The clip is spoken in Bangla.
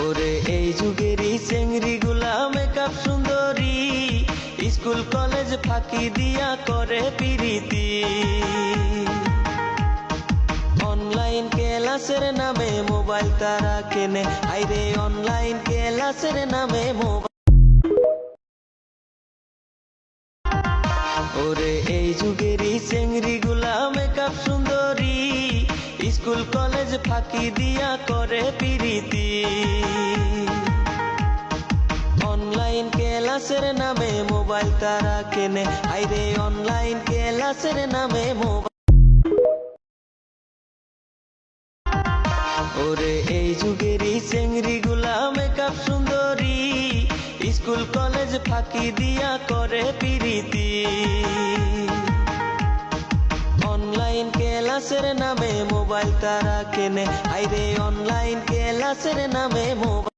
ওরে এই যুগেরই চেংড়ি গুলা মেকআপ সুন্দরী, স্কুল কলেজ ফাঁকি দিয়া করে পিরিতি। অনলাইন ক্লাসের নামে মোবাইল তারা কেনে, আইরে অনলাইন ক্লাসের নামে মোবাইল। ওরে এই যুগেরই চেংড়ি গুলা মেকআপ সুন্দরী, স্কুল কলেজ ফাঁকি দিয়া করে পিরিতি। অনলাইন ক্লাসের নামে মোবাইল তারা কেনে, আইরে অনলাইন ক্লাসের নামে মোবাইল। ওরে এই যুগেরই চেংড়ি গুলা মেকআপ সুন্দরী, স্কুল কলেজ ফাঁকি দিয়া করে পিরিতি। অনলাইন ক্লাসের নামে মোবাইল তারা কেনে, আইরে অনলাইন ক্লাসের নামে মোবাইল।